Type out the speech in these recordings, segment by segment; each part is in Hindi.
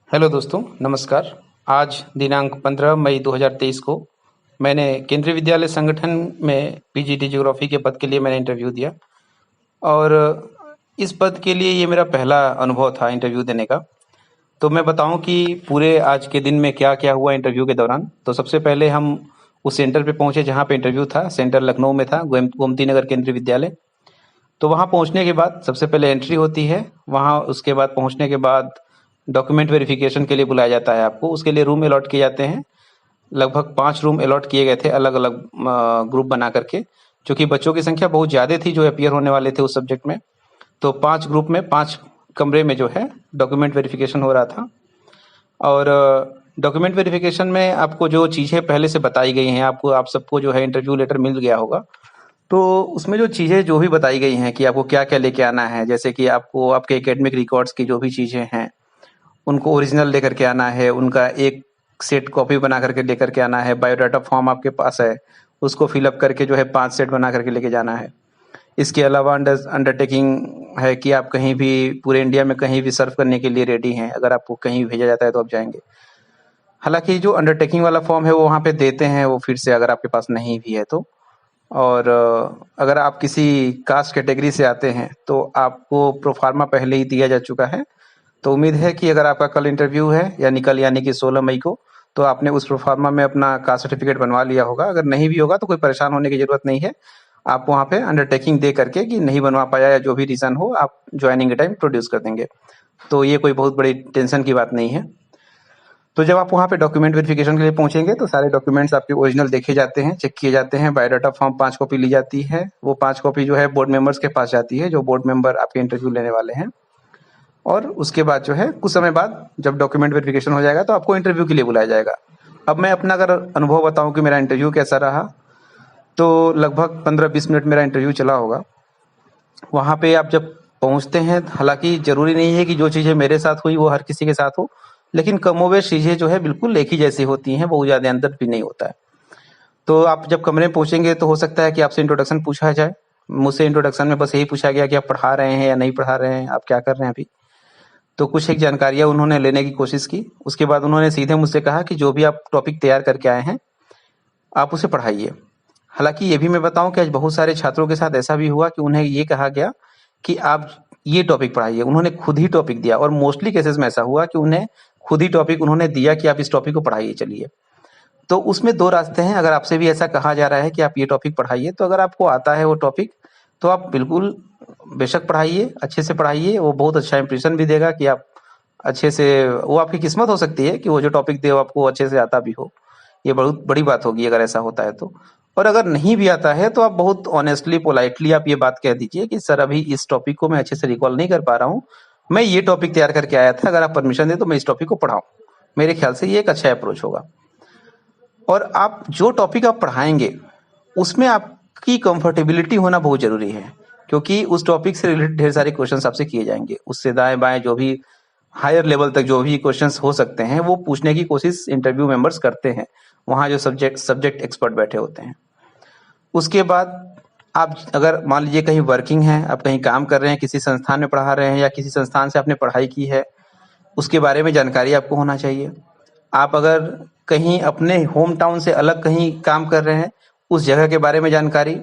हेलो दोस्तों, नमस्कार। आज दिनांक 15 मई 2023 को मैंने केंद्रीय विद्यालय संगठन में पीजीटी ज्योग्राफी के पद के लिए मैंने इंटरव्यू दिया और इस पद के लिए ये मेरा पहला अनुभव था इंटरव्यू देने का। तो मैं बताऊं कि पूरे आज के दिन में क्या-क्या हुआ इंटरव्यू के दौरान। तो सबसे पहले हम उस सेंटर पे पहुंचे जहां पे इंटरव्यू था। सेंटर लखनऊ में था, गोमती नगर केंद्रीय विद्यालय। तो वहां पहुंचने के बाद सबसे पहले एंट्री होती है। वहां उसके बाद पहुंचने के बाद डॉक्यूमेंट वेरिफिकेशन के लिए बुलाया जाता है आपको। उसके लिए रूम अलॉट किए जाते हैं। लगभग 5 रूम अलॉट किए गए थे अलग-अलग ग्रुप बना करके। चूंकि बच्चों की संख्या बहुत ज़्यादा थी जो अपीयर होने वाले थे उस सब्जेक्ट में, तो 5 ग्रुप में 5 कमरे में जो है डॉक्यूमेंट वेरिफिकेशन हो रहा था। और डॉक्यूमेंट वेरिफिकेशन में आपको जो चीज़ें पहले से बताई गई हैं, आप सबको जो है इंटरव्यू लेटर मिल गया होगा। तो उसमें जो चीज़ें जो भी बताई गई हैं कि आपको क्या-क्या लेके आना है, जैसे कि आपको आपके एकेडमिक रिकॉर्ड्स की जो भी चीज़ें हैं, उनको ओरिजिनल लेकर के आना है, उनका एक सेट कॉपी बना करके लेकर के आना है, बायोडाटा फॉर्म आपके पास है, उसको फिलअप करके जो है 5 सेट बना करके लेके जाना है। इसके अलावा अंडरटेकिंग है कि आप कहीं भी पूरे इंडिया में कहीं भी सर्व करने के लिए रेडी हैं। अगर आपको कहीं भेजा जाता है तो आप जाएंगे। हालांकि जो अंडरटेकिंग वाला फॉर्म है वो वहाँ पे देते हैं, वो फिर से अगर आपके पास नहीं भी है तो। और अगर आप किसी कास्ट कैटेगरी से आते हैं तो आपको प्रोफार्मा पहले ही दिया जा चुका है। तो उम्मीद है कि अगर आपका कल इंटरव्यू है यानी कि 16 मई को, तो आपने उस प्रोफार्मा में अपना कास्ट सर्टिफिकेट बनवा लिया होगा। अगर नहीं भी होगा तो कोई परेशान होने की जरूरत नहीं है। आप वहाँ पे अंडरटेकिंग दे करके कि नहीं बनवा पाया या जो भी रीजन हो, आप ज्वाइनिंग के टाइम प्रोड्यूस कर देंगे। तो ये कोई बहुत बड़ी टेंशन की बात नहीं है। तो जब आप वहाँ पे डॉक्यूमेंट वेरिफिकेशन के लिए पहुंचेंगे तो सारे डॉक्यूमेंट्स आपके ओरिजिनल देखे जाते हैं, चेक किए जाते हैं। बायोडाटा फॉर्म 5 कॉपी ली जाती है। वो 5 कॉपी जो है बोर्ड मेंबर्स के पास जाती है, जो बोर्ड मेंबर आपके इंटरव्यू लेने वाले हैं। और उसके बाद जो है कुछ समय बाद जब डॉक्यूमेंट वेरिफिकेशन हो जाएगा तो आपको इंटरव्यू के लिए बुलाया जाएगा। अब मैं अपना अगर अनुभव बताऊं कि मेरा इंटरव्यू कैसा रहा, तो लगभग 15-20 मिनट मेरा इंटरव्यू चला होगा। वहाँ पे आप जब पहुँचते हैं, हालांकि ज़रूरी नहीं है कि जो चीज़ें मेरे साथ हुई वो हर किसी के साथ हो, लेकिन कमोबेश चीज़ें जो है बिल्कुल एक ही जैसी होती हैं, बहुत ज़्यादा अंतर भी नहीं होता है। तो आप जब कमरे में पहुँचेंगे तो हो सकता है कि आपसे इंट्रोडक्शन पूछा जाए। मुझसे इंट्रोडक्शन में बस यही पूछा गया कि आप पढ़ा रहे हैं या नहीं पढ़ा रहे हैं, आप क्या कर रहे हैं अभी। तो कुछ एक जानकारियाँ उन्होंने लेने की कोशिश की। उसके बाद उन्होंने सीधे मुझसे कहा कि जो भी आप टॉपिक तैयार करके आए हैं, आप उसे पढ़ाइए। हालाँकि ये भी मैं बताऊँ कि आज बहुत सारे छात्रों के साथ ऐसा भी हुआ कि उन्हें ये कहा गया कि आप ये टॉपिक पढ़ाइए। उन्होंने खुद ही टॉपिक दिया और मोस्टली केसेज़ में ऐसा हुआ कि उन्हें खुद ही टॉपिक उन्होंने दिया कि आप इस टॉपिक को पढ़ाइए चलिए। तो उसमें 2 रास्ते हैं। अगर आपसे भी ऐसा कहा जा रहा है कि आप ये टॉपिक पढ़ाइए, तो अगर आपको आता है वो टॉपिक, तो आप बिल्कुल बेशक पढ़ाइए, अच्छे से पढ़ाइए। वो बहुत अच्छा इंप्रेशन भी देगा कि आप अच्छे से, वो आपकी किस्मत हो सकती है कि वो जो टॉपिक दे वो आपको अच्छे से आता भी हो। ये बहुत बड़ी बात होगी अगर ऐसा होता है तो। और अगर नहीं भी आता है तो आप बहुत ऑनेस्टली, पोलाइटली आप ये बात कह दीजिए कि सर अभी इस टॉपिक को मैं अच्छे से रिकॉल नहीं कर पा रहा हूँ। मैं ये टॉपिक तैयार करके आया था, अगर आप परमिशन दें तो मैं इस टॉपिक को पढ़ाऊँ। मेरे ख्याल से ये एक अच्छा अप्रोच होगा। और आप जो टॉपिक आप पढ़ाएंगे उसमें आपकी कंफर्टेबिलिटी होना बहुत जरूरी है, क्योंकि उस टॉपिक से रिलेटेड ढेर सारे क्वेश्चंस आपसे किए जाएंगे। उससे दाएं बाएं जो भी हायर लेवल तक जो भी क्वेश्चंस हो सकते हैं वो पूछने की कोशिश इंटरव्यू मेंबर्स करते हैं, वहाँ जो सब्जेक्ट एक्सपर्ट बैठे होते हैं। उसके बाद आप अगर मान लीजिए कहीं वर्किंग है, आप कहीं काम कर रहे हैं, किसी संस्थान में पढ़ा रहे हैं या किसी संस्थान से आपने पढ़ाई की है, उसके बारे में जानकारी आपको होना चाहिए। आप अगर कहीं अपने होम टाउन से अलग कहीं काम कर रहे हैं, उस जगह के बारे में जानकारी।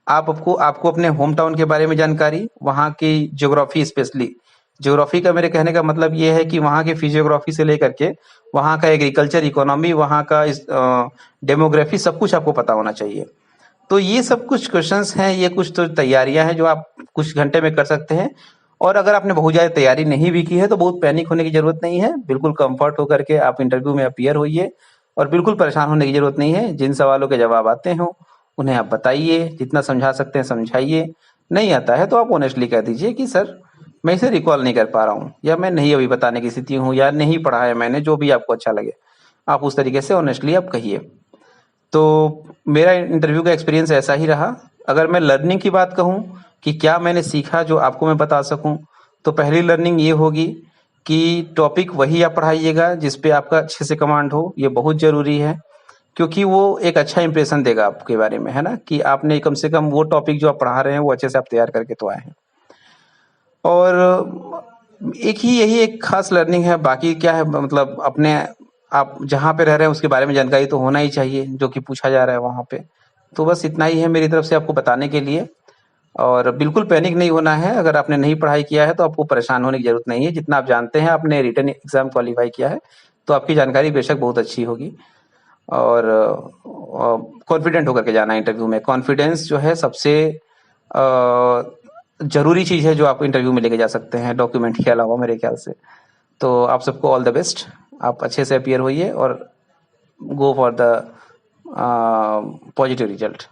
आपको आपको अपने होम टाउन के बारे में जानकारी, वहाँ की ज्योग्राफी, स्पेशली ज्योग्राफी का मेरे कहने का मतलब ये है कि वहाँ के फिजियोग्राफी से लेकर के वहाँ का एग्रीकल्चर, इकोनॉमी, वहाँ का डेमोग्राफी, सब कुछ आपको पता होना चाहिए। तो ये सब कुछ क्वेश्चंस हैं, ये कुछ तो तैयारियां हैं जो आप कुछ घंटे में कर सकते हैं। और अगर आपने बहुत ज़्यादा तैयारी नहीं भी की है तो बहुत पैनिक होने की ज़रूरत नहीं है। बिल्कुल कंफर्ट होकर के आप इंटरव्यू में अपीयर होइए और बिल्कुल परेशान होने की ज़रूरत नहीं है। जिन सवालों के जवाब आते हों उन्हें आप बताइए, जितना समझा सकते हैं समझाइए। नहीं आता है तो आप ऑनेस्टली कह दीजिए कि सर मैं इसे रिकॉल नहीं कर पा रहा हूँ, या मैं नहीं अभी बताने की स्थिति हूँ, या नहीं पढ़ा है मैंने, जो भी आपको अच्छा लगे आप उस तरीके से ऑनेस्टली आप कहिए। तो मेरा इंटरव्यू का एक्सपीरियंस ऐसा ही रहा। अगर मैं लर्निंग की बात कहूँ कि क्या मैंने सीखा जो आपको मैं बता सकूँ, तो पहली लर्निंग ये होगी कि टॉपिक वही आप पढ़ाइएगा जिस पे आपका अच्छे से कमांड हो। ये बहुत ज़रूरी है, क्योंकि वो एक अच्छा इंप्रेशन देगा आपके बारे में, है ना, कि आपने कम से कम वो टॉपिक जो आप पढ़ा रहे हैं वो अच्छे से आप तैयार करके तो आए हैं। और एक ही यही एक खास लर्निंग है, बाकी क्या है मतलब अपने आप जहाँ पे रह रहे हैं उसके बारे में जानकारी तो होना ही चाहिए जो कि पूछा जा रहा है वहाँ पे। तो बस इतना ही है मेरी तरफ से आपको बताने के लिए। और बिल्कुल पैनिक नहीं होना है, अगर आपने नहीं पढ़ाई किया है तो आपको परेशान होने की ज़रूरत नहीं है। जितना आप जानते हैं आपने रिटन एग्ज़ाम क्वालीफाई किया है, तो आपकी जानकारी बेशक बहुत अच्छी होगी। और कॉन्फिडेंट होकर के जाना है इंटरव्यू में। कॉन्फिडेंस जो है सबसे ज़रूरी चीज़ है जो आप इंटरव्यू में लेके जा सकते हैं डॉक्यूमेंट के अलावा मेरे ख्याल से। तो आप सबको ऑल द बेस्ट। आप अच्छे से अपीयर होइए और go for the positive result.